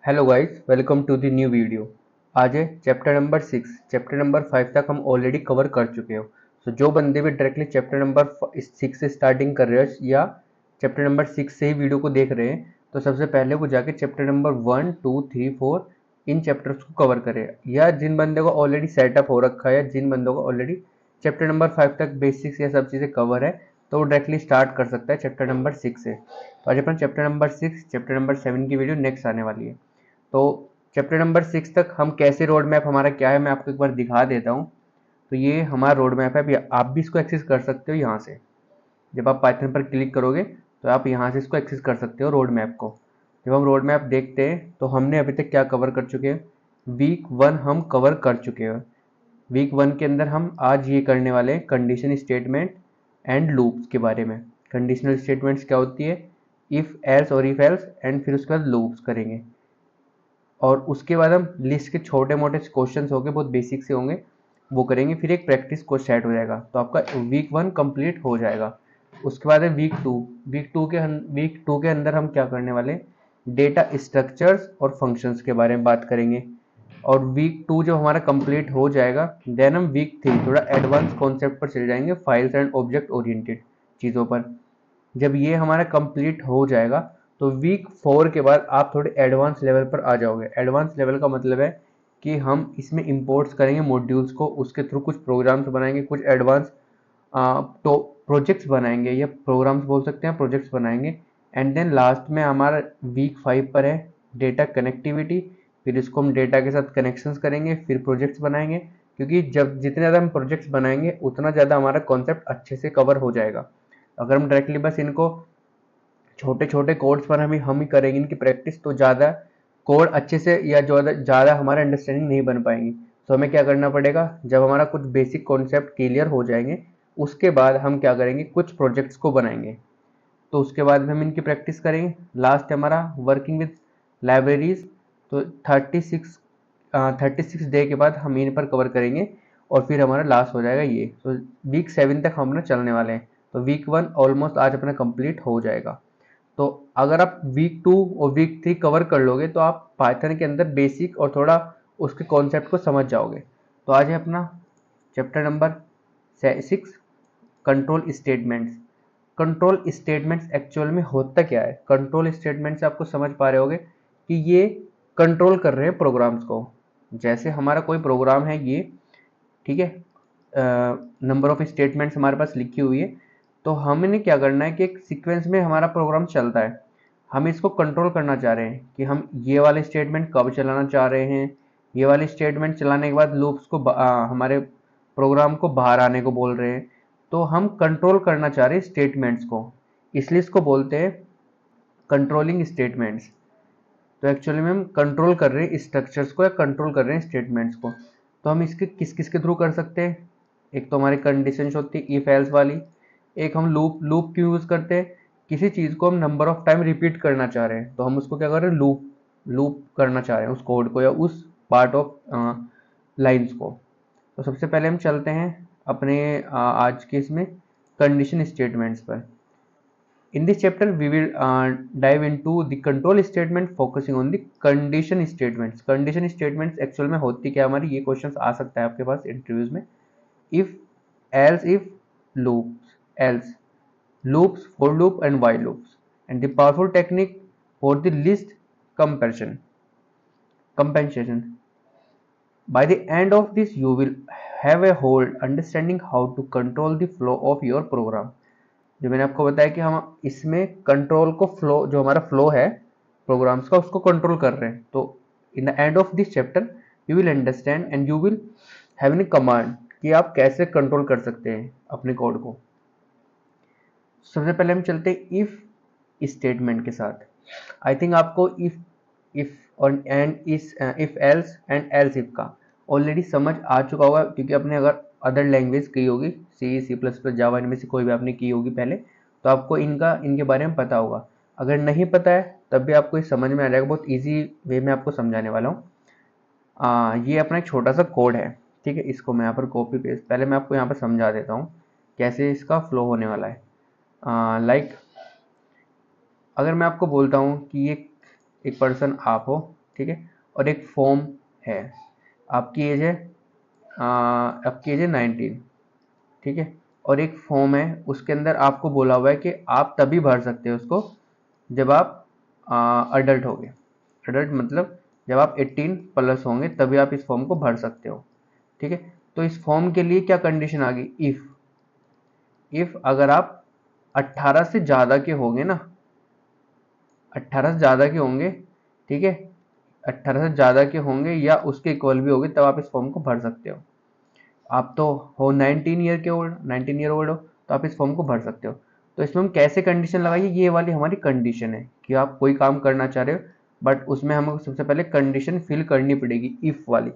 Hello guys, welcome to the new video. आज है chapter number 6। Chapter number 5 तक हम ऑलरेडी कवर कर चुके हो। तो जो बंदे भी डायरेक्टली चैप्टर नंबर 6 से स्टार्टिंग कर रहे हो या चैप्टर नंबर 6 से ही वीडियो को देख रहे हैं, तो सबसे पहले वो जाके चैप्टर नंबर 1, 2, 3, 4 इन चैप्टर्स को कवर करें। या जिन बंदे को ऑलरेडी सेटअप हो रखा है या जिन बंदों को ऑलरेडी चैप्टर नंबर 5 तक बेसिक्स या सब चीज़ें कवर है, तो वो डायरेक्टली स्टार्ट कर सकता है चैप्टर नंबर 6 से। तो आज अपना चैप्टर नंबर 6, चैप्टर नंबर 7 की वीडियो नेक्स्ट आने वाली है। तो चैप्टर नंबर 6 तक हम कैसे रोड मैप हमारा क्या है मैं आपको एक बार दिखा देता हूँ। तो ये हमारा रोड मैप है। अभी आप भी इसको एक्सेस कर सकते हो यहाँ से। जब आप पाइथन पर क्लिक करोगे तो आप यहाँ से इसको एक्सेस कर सकते हो रोड मैप को। जब हम रोड मैप देखते हैं तो हमने अभी तक क्या कवर कर चुके हैं। वीक 1 हम कवर कर चुके हैं। वीक 1 के अंदर हम आज ये करने वाले हैं कंडीशन स्टेटमेंट एंड लूप्स के बारे में। कंडीशनल स्टेटमेंट्स क्या होती है, इफ एल्स और इफ एल्स, एंड फिर उसके बाद लूप्स करेंगे। और उसके बाद हम लिस्ट के छोटे मोटे क्वेश्चंस होंगे, बहुत बेसिक से होंगे, वो करेंगे। फिर एक प्रैक्टिस को सेट हो जाएगा। तो आपका वीक 1 कंप्लीट हो जाएगा। उसके बाद है वीक 2। वीक टू के अंदर हम क्या करने वाले, डेटा स्ट्रक्चर्स और फंक्शंस के बारे में बात करेंगे। और वीक 2 जब हमारा कंप्लीट हो जाएगा, देन हम वीक 3 थोड़ा एडवांस कॉन्सेप्ट पर चले जाएंगे, फाइल्स एंड ऑब्जेक्ट ओरिएंटेड चीज़ों पर। जब ये हमारा कंप्लीट हो जाएगा तो वीक 4 के बाद आप थोड़े एडवांस लेवल पर आ जाओगे। एडवांस लेवल का मतलब है कि हम इसमें इंपोर्ट्स करेंगे मॉड्यूल्स को, उसके थ्रू कुछ प्रोग्राम्स बनाएंगे, कुछ एडवांस तो प्रोजेक्ट्स बनाएंगे, या प्रोग्राम्स बोल सकते हैं, प्रोजेक्ट्स बनाएंगे। एंड देन लास्ट में हमारा वीक 5 पर है डेटा कनेक्टिविटी। फिर इसको हम डेटा के साथ कनेक्शंस करेंगे, फिर प्रोजेक्ट्स बनाएंगे। क्योंकि जब जितने ज़्यादा हम प्रोजेक्ट्स बनाएंगे उतना ज़्यादा हमारा कॉन्सेप्ट अच्छे से कवर हो जाएगा। अगर हम डायरेक्टली बस इनको छोटे छोटे कोड्स पर हम ही करेंगे इनकी प्रैक्टिस, तो ज़्यादा कोड अच्छे से या ज़्यादा हमारा अंडरस्टैंडिंग नहीं बन पाएंगी। तो हमें क्या करना पड़ेगा, जब हमारा कुछ बेसिक कॉन्सेप्ट क्लियर हो जाएंगे उसके बाद हम क्या करेंगे, कुछ प्रोजेक्ट्स को बनाएंगे। तो उसके बाद में हम इनकी प्रैक्टिस करेंगे। लास्ट हमारा वर्किंग विद लाइब्रेरीज। तो 36 डे के बाद हम इन पर कवर करेंगे और फिर हमारा लास्ट हो जाएगा ये। तो वीक 7 तक हम अपना चलने वाले हैं। तो वीक 1 ऑलमोस्ट आज अपना कंप्लीट हो जाएगा। तो अगर आप वीक 2 और वीक 3 कवर कर लोगे तो आप पाइथन के अंदर बेसिक और थोड़ा उसके कॉन्सेप्ट को समझ जाओगे। तो आज है अपना chapter number 6, control statements. Control statements actual में होता क्या है। कंट्रोल स्टेटमेंट से आपको समझ पा रहे होगे कि ये कंट्रोल कर रहे हैं प्रोग्राम्स को। जैसे हमारा कोई प्रोग्राम है ये, ठीक है, नंबर ऑफ स्टेटमेंट्स हमारे पास लिखी हुई है। तो हमने क्या करना है कि एक सीक्वेंस में हमारा प्रोग्राम चलता है, हम इसको कंट्रोल करना चाह रहे हैं कि हम ये वाले स्टेटमेंट कब चलाना चाह रहे हैं। ये वाले स्टेटमेंट चलाने के बाद लूप्स को हमारे प्रोग्राम को बाहर आने को बोल रहे हैं। तो हम कंट्रोल करना चाह रहे हैं स्टेटमेंट्स को, इसलिए इसको बोलते हैं कंट्रोलिंग स्टेटमेंट्स। तो एक्चुअली में हम कंट्रोल कर रहे हैं स्ट्रक्चर्स को या कंट्रोल कर रहे हैं स्टेटमेंट्स को। तो हम इसके किस किस के थ्रू कर सकते हैं। एक तो हमारी कंडीशंस होती है इफ एल्स वाली। एक हम लूप लूप क्यों यूज़ करते हैं, किसी चीज़ को हम नंबर ऑफ टाइम रिपीट करना चाह रहे हैं तो हम उसको क्या कर रहे हैं, लूप लूप करना चाह रहे हैं उस कोड को या उस पार्ट ऑफ लाइन्स को। तो सबसे पहले हम चलते हैं अपने आज के इसमें कंडीशन स्टेटमेंट्स पर। In this chapter, we will dive into the control statement, focusing on the condition statements. Condition statements actual में होती क्या हमारी, ये क्वेश्चन आ सकता है आपके पास इंटरव्यूज में। If, else, if, loops, else, loops, for loop and while loops, and the powerful technique for the list comparison, compensation. By the end of this, you will have a whole understanding how to control the flow of your program. जो मैंने आपको बताया कि हम इसमें control को flow, जो हमारा फ्लो है प्रोग्राम्स का, उसको कंट्रोल कर रहे हैं। तो in the end of this chapter you will understand and you will have an command कि आप कैसे कंट्रोल कर सकते हैं अपने कोड को। सबसे पहले हम चलते हैं इफ स्टेटमेंट के साथ। आई थिंक आपको इफ और एंड इस if else and else if का ऑलरेडी समझ आ चुका होगा, क्योंकि आपने अगर अदर लैंग्वेज की होगी, C++, जावा, इनमें से कोई भी आपने की होगी पहले, तो आपको इनके बारे में पता होगा। अगर नहीं पता है तब भी आपको ये समझ में आ जाएगा, बहुत ईजी वे में आपको समझाने वाला हूँ। ये अपना एक छोटा सा कोड है, ठीक है। इसको मैं यहाँ पर कॉपी पेस्ट, पहले मैं आपको यहाँ पर समझा देता हूँ कैसे इसका फ्लो होने वाला है। लाइक अगर मैं आपको बोलता हूँ कि एक पर्सन आप हो, ठीक है, और एक फॉर्म है, आपकी एज है आपकी एज है 19, ठीक है, और एक फॉर्म है उसके अंदर आपको बोला हुआ है कि आप तभी भर सकते हो उसको जब आप अडल्ट होगे। अडल्ट मतलब जब आप 18 प्लस होंगे तभी आप इस फॉर्म को भर सकते हो, ठीक है। तो इस फॉर्म के लिए क्या कंडीशन आ गई, इफ अगर आप 18 से ज़्यादा के होंगे ना, 18 से ज़्यादा के होंगे, ठीक है, 18 से ज़्यादा के होंगे या उसके इक्वल भी होंगे तब आप इस फॉर्म को भर सकते हो। आप तो हो 19 ईयर ओल्ड हो तो आप इस फॉर्म को भर सकते हो। तो इसमें हम कैसे कंडीशन लगाइए, ये वाली हमारी कंडीशन है कि आप कोई काम करना चाह रहे हो बट उसमें हमें सबसे पहले कंडीशन फिल करनी पड़ेगी, इफ़ वाली।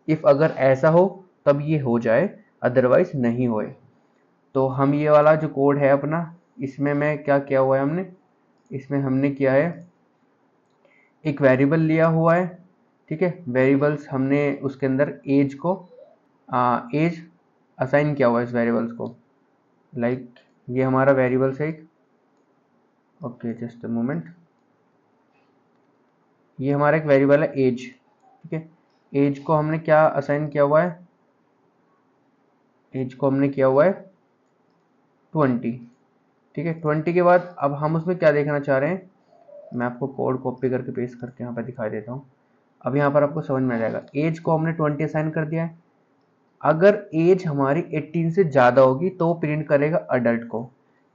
इफ़ अगर ऐसा हो तब ये हो जाए, अदरवाइज नहीं होए। तो हम ये वाला जो कोड है अपना, इसमें मैं क्या किया हुआ है हमने, इसमें हमने किया है एक वेरिएबल लिया हुआ है, ठीक है। वेरिएबल्स हमने उसके अंदर एज को एज असाइन किया हुआ है इस वेरिएबल्स को, लाइक ये हमारा वेरिएबल्स है एक, ओके जस्ट अ मोमेंट, ये हमारा एक वेरिएबल है एज, ठीक है। एज को हमने क्या असाइन किया हुआ है, एज को हमने किया हुआ है 20, ठीक है। 20 के बाद अब हम उसमें क्या देखना चाह रहे हैं, मैं आपको कोड कॉपी करके पेस्ट करके यहाँ पर दिखाई देता हूँ। अब यहाँ पर आपको समझ में आ जाएगा, एज को हमने 20 असाइन कर दिया है। अगर एज हमारी 18 से ज़्यादा होगी तो वो प्रिंट करेगा अडल्ट को।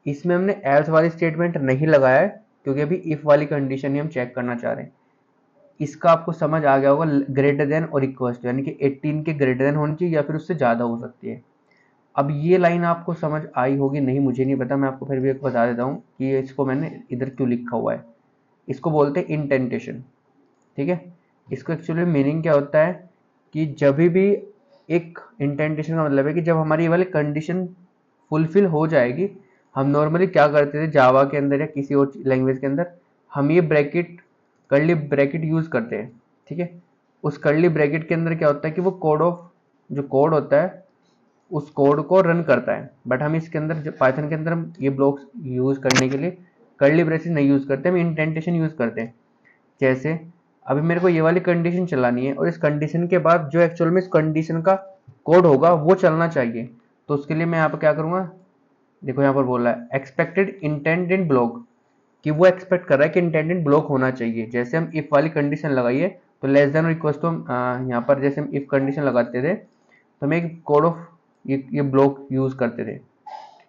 इसमें हमने एल्स वाली स्टेटमेंट नहीं लगाया है क्योंकि अभी इफ़ वाली कंडीशन ही हम चेक करना चाह रहे हैं। इसका आपको समझ आ गया होगा, ग्रेटर देन और इक्वल टू, यानी कि 18 के ग्रेटर देन होनी चाहिए या फिर उससे ज़्यादा हो सकती है। अब ये लाइन आपको समझ आई होगी नहीं, मुझे नहीं पता, मैं आपको फिर भी एक बता देता हूँ कि इसको मैंने इधर क्यों लिखा हुआ है। इसको बोलते हैं इंटेंटेशन, ठीक है। इसको एक्चुअली मीनिंग क्या होता है कि जब भी एक इंटेंटेशन का मतलब है कि जब हमारी ये वाली कंडीशन फुलफिल हो जाएगी, हम नॉर्मली क्या करते थे जावा के अंदर या किसी और लैंग्वेज के अंदर, हम ये ब्रैकेट कर्ली ब्रैकेट यूज करते हैं, ठीक है। उस कर्ली ब्रैकेट के अंदर क्या होता है कि वो जो कोड होता है उस कोड को रन करता है। बट हम इसके अंदर पाइथन के अंदर हम ये ब्लॉक्स यूज करने के लिए कर्ली ब्रेसेस नहीं यूज करते, हम इंटेंटेशन यूज करते हैं। जैसे अभी मेरे को ये वाली कंडीशन चलानी है और इस कंडीशन के बाद जो एक्चुअल में इस कंडीशन का कोड होगा वो चलना चाहिए। तो उसके लिए मैं यहाँ पर क्या करूँगा, देखो यहाँ पर बोल रहा है एक्सपेक्टेड इंटेंडेड ब्लॉक, कि वो एक्सपेक्ट कर रहा है कि इंटेंडेड ब्लॉक होना चाहिए। जैसे हम इफ वाली कंडीशन लगाइए तो लेस देन और इक्वल टू, हम यहाँ पर जैसे हम इफ कंडीशन लगाते थे तो हम एक कोड ऑफ ये ब्लॉक यूज करते थे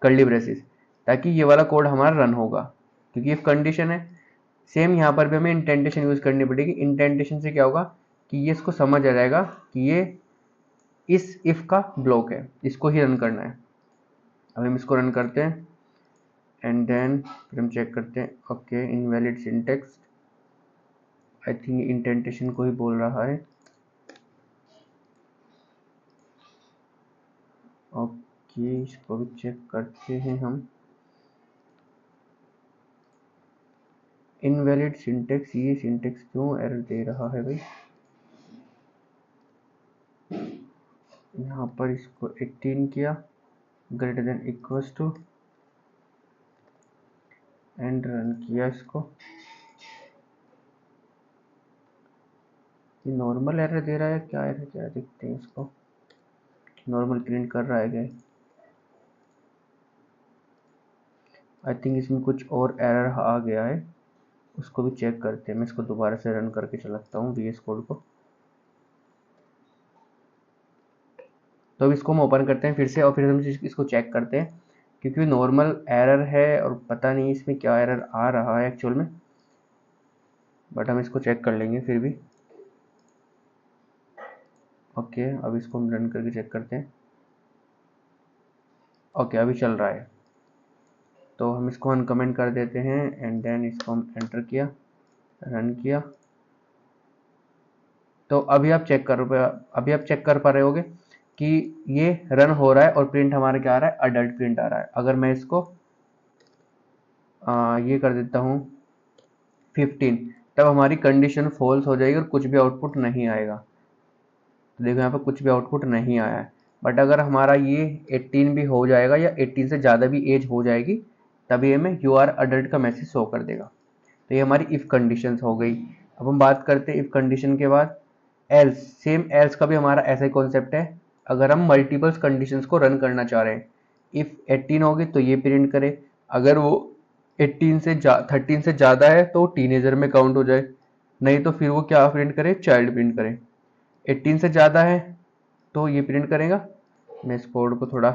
कर्ली ब्रेसेस, ताकि ये वाला कोड हमारा रन होगा क्योंकि इफ कंडीशन है। सेम यहाँ पर भी हमें इंटेंटेशन यूज करनी पड़ेगी। इंटेंटेशन से क्या होगा कि ये इसको समझ आ जाएगा कि ये इस इफ का ब्लॉक है, इसको ही रन करना है। अब हम इसको रन करते हैं एंड देन फिर हम चेक करते हैं, okay invalid syntax, I think indentation को ही बोल रहा है। ओके इसको भी चेक करते हैं हम, इनवैलिड सिंटेक्स, ये सिंटेक्स क्यों एरर दे रहा है भाई। यहाँ पर इसको 18 किया, greater than equals to, and run किया इसको, ये नॉर्मल एरर दे रहा है क्या, एरर क्या देखते हैं इसको, नॉर्मल प्रिंट कर रहा है क्या। आई थिंक इसमें कुछ और एरर आ गया है, उसको भी चेक करते हैं। मैं इसको दोबारा से रन करके चलाता हूँ VS कोड को। तो अब इसको हम ओपन करते हैं फिर से और फिर हम इसको चेक करते हैं क्योंकि नॉर्मल एरर है और पता नहीं इसमें क्या एरर आ रहा है एक्चुअल में, बट हम इसको चेक कर लेंगे फिर भी। ओके अब इसको हम रन करके चेक करते हैं। ओके अभी चल रहा है, तो हम इसको अनकमेंट कर देते हैं एंड देन इसको हम एंटर किया, रन किया। तो अभी आप चेक कर पा रहे होगे कि ये रन हो रहा है और प्रिंट हमारा क्या आ रहा है, अडल्ट प्रिंट आ रहा है। अगर मैं इसको ये कर देता हूँ 15, तब हमारी कंडीशन फॉल्स हो जाएगी और कुछ भी आउटपुट नहीं आएगा। तो देखो यहाँ पर कुछ भी आउटपुट नहीं आया है। बट अगर हमारा ये 18 भी हो जाएगा या 18 से ज़्यादा भी एज हो जाएगी तभी हमें यू आर अडल्ट का मैसेज शो कर देगा। तो ये हमारी इफ़ कंडीशंस हो गई। अब हम बात करते हैं इफ कंडीशन के बाद एल्स। सेम एल्स का भी हमारा ऐसा ही कॉन्सेप्ट है। अगर हम मल्टीपल्स कंडीशंस को रन करना चाह रहे हैं, इफ 18 होगी तो ये प्रिंट करे, अगर वो 13 से ज़्यादा है तो टीनेजर में काउंट हो जाए, नहीं तो फिर वो क्या प्रिंट करे, चाइल्ड प्रिंट करे। 18 से ज़्यादा है तो ये प्रिंट करेगा। मैं इस कोड को थोड़ा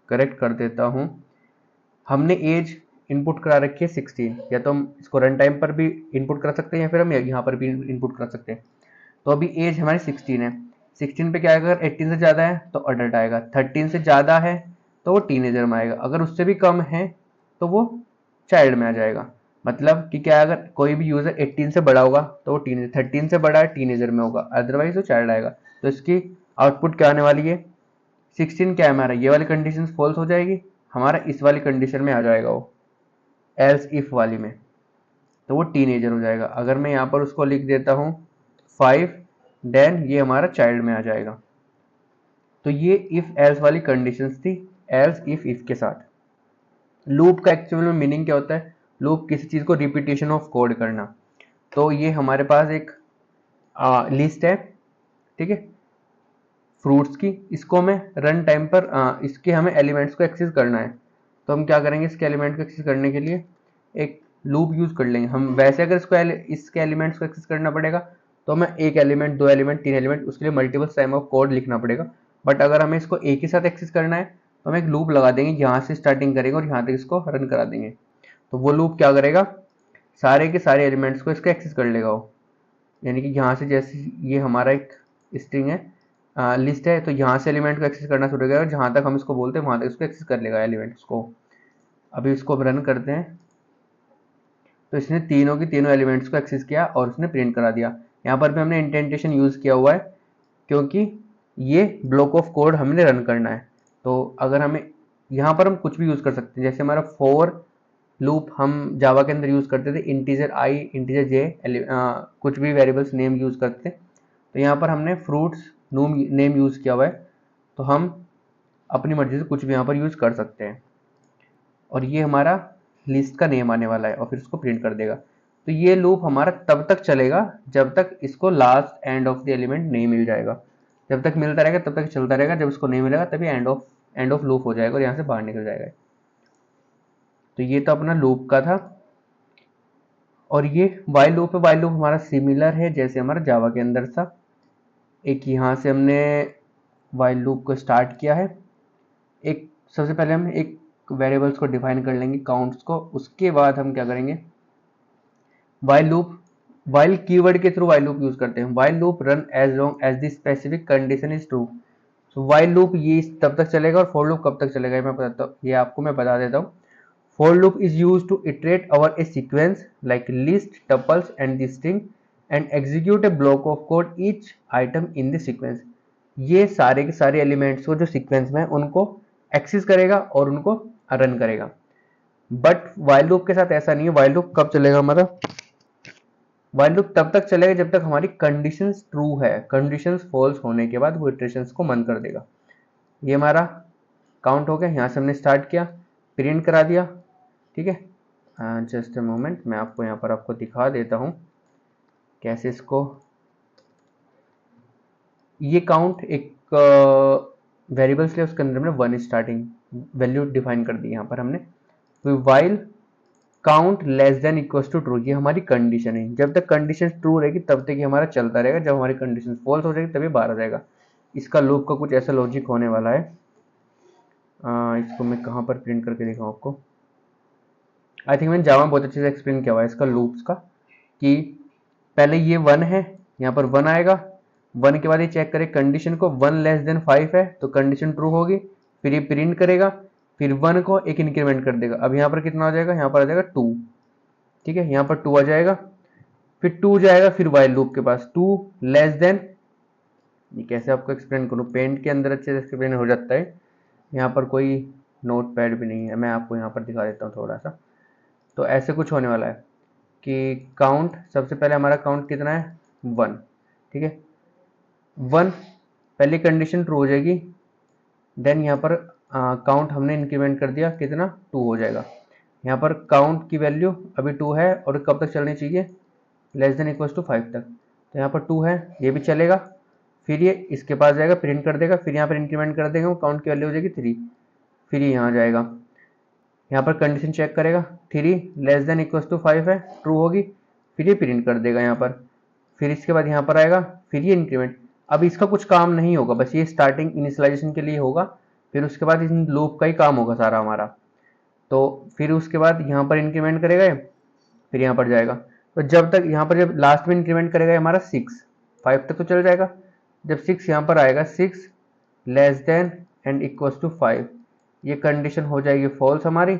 करेक्ट कर देता हूँ। हमने एज इनपुट करा रखी है 16, या तो हम इसको रन टाइम पर भी इनपुट कर सकते हैं या फिर हम यहाँ पर भी इनपुट कर सकते हैं। तो अभी एज हमारी 16 है, 16 पे क्या आएगा, अगर 18 से ज़्यादा है तो अडल्ट आएगा, 13 से ज़्यादा है तो वो टीनेजर में आएगा, अगर उससे भी कम है तो वो चाइल्ड में आ जाएगा। मतलब कि क्या, अगर कोई भी यूज़र 18 से बड़ा होगा तो वो टीनेजर, 13 से बड़ा है टीनेजर में होगा, अदरवाइज वो चाइल्ड आएगा। तो इसकी आउटपुट क्या आने वाली है, 16 क्या है हमारा, ये वाली कंडीशन फॉल्स हो जाएगी, हमारा इस वाली कंडीशन में आ जाएगा वो, एल्स इफ वाली में, तो वो टीनेजर हो जाएगा। अगर मैं यहाँ पर उसको लिख देता हूँ 5, देन ये हमारा चाइल्ड में आ जाएगा। तो ये इफ एल्स वाली कंडीशंस थी, एल्स इफ के साथ। लूप का एक्चुअल में मीनिंग क्या होता है, लूप किसी चीज को रिपीटेशन ऑफ कोड करना। तो ये हमारे पास एक लिस्ट है, ठीक है, फ्रूट्स की, इसको हमें रन टाइम पर इसके हमें एलिमेंट्स को एक्सेस करना है। तो हम क्या करेंगे, इसके एलिमेंट को एक्सेस करने के लिए एक लूप यूज कर लेंगे हम। वैसे अगर इसके एलिमेंट्स को एक्सेस करना पड़ेगा तो हमें एक एलिमेंट, दो एलिमेंट, तीन एलिमेंट, उसके लिए मल्टीपल टाइम ऑफ कोड लिखना पड़ेगा। बट अगर हमें इसको एक ही साथ एक्सेस करना है तो हम एक लूप लगा देंगे, यहाँ से स्टार्टिंग करेंगे और यहाँ तक इसको रन करा देंगे। तो वो लूप क्या करेगा, सारे के सारे एलिमेंट्स को इसका एक्सेस कर लेगा वो। यानी कि यहाँ से, जैसे ये हमारा एक स्ट्रिंग है, लिस्ट है, तो यहाँ से एलिमेंट को एक्सेस करना शुरू करेगा, जहाँ तक हम इसको बोलते हैं वहाँ तक इसको एक्सेस कर लेगा एलिमेंट्स को। अभी इसको रन करते हैं, तो इसने तीनों की तीनों एलिमेंट्स को एक्सेस किया और उसने प्रिंट करा दिया। यहाँ पर भी हमने इंडेंटेशन यूज किया हुआ है क्योंकि ये ब्लॉक ऑफ कोड हमने रन करना है। तो अगर हमें यहाँ पर हम कुछ भी यूज कर सकते हैं, जैसे हमारा फॉर लूप हम जावा के अंदर यूज करते थे, इंटीजर आई, इंटीजर जे, कुछ भी वेरिएबल्स नेम यूज करते थे। तो यहाँ पर हमने फ्रूट्स नेम यूज किया हुआ है, तो हम अपनी मर्जी से कुछ भी यहाँ पर यूज कर सकते हैं। और ये हमारा लिस्ट का नेम आने वाला है और फिर उसको प्रिंट कर देगा। तो ये लूप हमारा तब तक चलेगा जब तक इसको last end of the element नहीं मिल जाएगा। जब तक मिलता रहेगा तब तक चलता रहेगा, जब इसको नहीं मिलेगा तभी एंड ऑफ लूप हो जाएगा और यहाँ से बाहर निकल जाएगा। तो ये तो अपना लूप का था। और ये वाइल लूप है, वाइल लूप हमारा सिमिलर है जैसे हमारा जावा के अंदर था। एक यहाँ से हमने वाइल लूप को स्टार्ट किया है। एक सबसे पहले हम एक वेरिएबल्स को डिफाइन कर लेंगे, काउंट्स को, उसके बाद हम क्या करेंगे, वाइल लूप, वाइल कीवर्ड के थ्रू वाइल लूप यूज करते हैं। While loop run as long as the specific condition is true. So while loop ये तब तक चलेगा, और फॉर लूप कब तक चलेगा ये मैं बताता हूँ, ये आपको मैं बता देता हूँ। For loop is used to iterate over a sequence like list, tuples and the string and execute a block of code each item in the sequence। ये सारे के सारे एलिमेंट्स को जो सीक्वेंस में है उनको एक्सेस करेगा और उनको रन करेगा। बट वाइल लूप के साथ ऐसा नहीं है। वाइल लूप कब चलेगा हमारा, वाइल लूप तब तक चलेगा जब तक हमारी कंडीशंस ट्रू है। कंडीशंस फॉल्स होने के बाद वो इटरेशंस को बंद कर देगा। ये हमारा काउंट हो गया, यहाँ से हमने स्टार्ट किया, प्रिंट करा दिया, ठीक है। जस्ट ए मोमेंट, मैं आपको यहाँ पर आपको दिखा देता हूँ कैसे इसको, ये काउंट एक वेरिएबल्स ले, उसके अंदर हमने 1 स्टार्टिंग वैल्यू डिफाइन कर दी यहाँ पर हमने। तो while count less than equals to true, ये हमारी कंडीशन है। जब तक कंडीशन ट्रू रहेगी तब तक ये हमारा चलता रहेगा, जब हमारी कंडीशन फॉल्स हो जाएगी तभी बाहर आ जाएगा। इसका लूप का कुछ ऐसा लॉजिक होने वाला है। इसको मैं कहाँ पर प्रिंट करके दिखाऊँ आपको, आई थिंक मैंने जावा में बहुत अच्छे से एक्सप्लेन किया हुआ है इसका लूप्स का, कि पहले ये 1 है, यहाँ पर 1 आएगा, 1 के बाद ये चेक करे कंडीशन को, 1 लेस देन 5 है तो कंडीशन ट्रू होगी, फिर ये प्रिंट करेगा, फिर 1 को एक इंक्रीमेंट कर देगा। अब यहाँ पर कितना आ जाएगा, यहाँ पर आ जाएगा 2, ठीक है, यहाँ पर 2 आ जाएगा, फिर 2 जाएगा, फिर वाइल लूप के पास 2 लेस देन, ये कैसे आपको एक्सप्लेन करूँ, पेंट के अंदर अच्छे से एक्सप्लेन हो जाता है, यहाँ पर कोई नोट पैड भी नहीं है, मैं आपको यहाँ पर दिखा देता हूँ थोड़ा सा। तो ऐसे कुछ होने वाला है कि काउंट, सबसे पहले हमारा काउंट कितना है 1, ठीक है, 1 पहली कंडीशन ट्रू हो जाएगी, देन यहाँ पर काउंट हमने इंक्रीमेंट कर दिया, कितना 2 हो जाएगा। यहाँ पर काउंट की वैल्यू अभी 2 है और कब तक चलनी चाहिए, लेस देन इक्वल्स टू 5 तक, तो यहाँ पर 2 है, ये भी चलेगा। फिर ये इसके पास जाएगा, प्रिंट कर देगा, फिर यहाँ पर इंक्रीमेंट कर देगा, काउंट की वैल्यू हो जाएगी 3, फिर ये यहाँ जाएगा, यहाँ पर कंडीशन चेक करेगा, 3 लेस देन इक्वल्स टू 5 है, ट्रू होगी, फिर ये प्रिंट कर देगा यहाँ पर, फिर इसके बाद यहाँ पर आएगा, फिर ये इंक्रीमेंट। अब इसका कुछ काम नहीं होगा, बस ये स्टार्टिंग इनिशियलाइजेशन के लिए होगा, फिर उसके बाद इन लूप का ही काम होगा सारा हमारा। तो फिर उसके बाद यहाँ पर इंक्रीमेंट करेगा, फिर यहाँ पर जाएगा, तो जब तक यहाँ पर जब लास्ट में इंक्रीमेंट करेगा हमारा 6, 5 तक तो चल जाएगा। जब 6 यहाँ पर आएगा, 6 less than and equals to 5, ये कंडीशन हो जाएगी फॉल्स हमारी,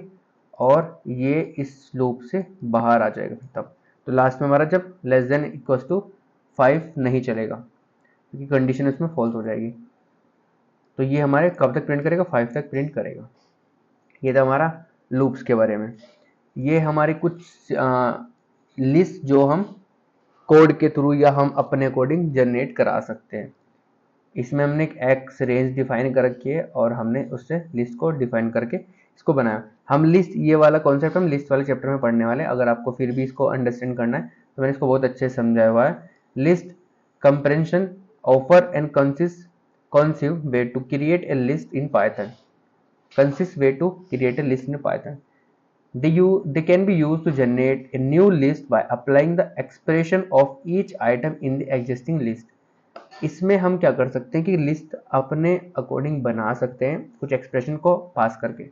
और ये इस लूप से बाहर आ जाएगा तब। तो लास्ट में हमारा जब लेस देन इक्वल्स टू 5 नहीं चलेगा, क्योंकि कंडीशन इसमें फॉल्स हो जाएगी। तो ये हमारे कब तक प्रिंट करेगा, 5 तक प्रिंट करेगा। ये था हमारा लूप्स के बारे में। ये हमारी कुछ लिस्ट जो हम कोड के थ्रू या हम अपने अकॉर्डिंग जनरेट करा सकते हैं। इसमें हमने एक एक्स रेंज डिफाइन कर रखी है और हमने उससे लिस्ट को डिफाइन करके इसको बनाया। हम लिस्ट, ये वाला कॉन्सेप्ट हम लिस्ट वाले चैप्टर में पढ़ने वाले हैं। अगर आपको फिर भी इसको अंडरस्टैंड करना है तो मैंने इसको बहुत अच्छे से समझाया हुआ है। List compression offer and conceive way to create a list in Python. Consist way to create a list in Python. They can be used to generate a new list by applying the expression of each item in the existing list. इसमें हम क्या कर सकते हैं कि list अपने according बना सकते हैं कुछ एक्सप्रेशन को पास करके।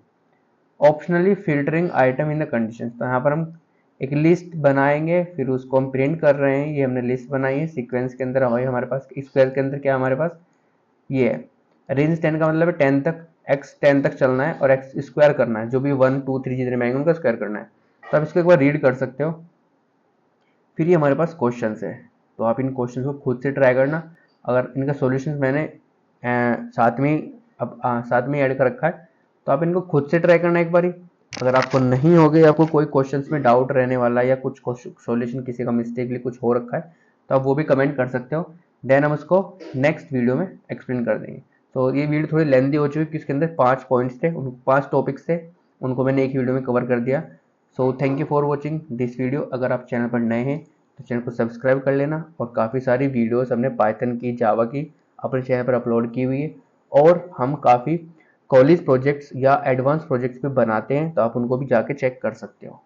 Optionally filtering item in the condition, तो यहाँ पर हम एक लिस्ट बनाएंगे, फिर उसको हम प्रिंट कर रहे हैं। ये हमने लिस्ट बनाई है सीक्वेंस के अंदर, हमारे पास स्क्वायर के अंदर क्या हमारे पास ये है। रेंज 10 का मतलब है 10 तक, x 10 तक चलना है और x स्क्वायर करना है, जो भी 1 2 3 जितने में उनका स्क्वायर करना है। तो आप इसको एक बार रीड कर सकते हो। फिर ये हमारे पास क्वेश्चन है, तो आप इन क्वेश्चन को खुद से ट्राई करना। अगर इनका सॉल्यूशन मैंने साथ में ऐड कर रखा है, तो आप इनको खुद से ट्राई करना एक बारी। अगर आपको नहीं हो गए, आपको कोई क्वेश्चंस में डाउट रहने वाला है या कुछ सॉल्यूशन किसी का मिस्टेकली कुछ हो रखा है, तो आप वो भी कमेंट कर सकते हो। देन हम उसको नेक्स्ट वीडियो में एक्सप्लेन कर देंगे। तो ये वीडियो थोड़ी लेंथी हो चुकी है, इसके अंदर 5 पॉइंट्स थे, 5 टॉपिक्स थे, उनको मैंने एक वीडियो में कवर कर दिया। So thank you for watching this video. अगर आप चैनल पर नए हैं तो चैनल को सब्सक्राइब कर लेना, और काफ़ी सारी वीडियोस हमने पाइथन की, जावा की अपने चैनल पर अपलोड की हुई है, और हम काफ़ी कॉलेज प्रोजेक्ट्स या एडवांस प्रोजेक्ट्स भी बनाते हैं, तो आप उनको भी जाके चेक कर सकते हो।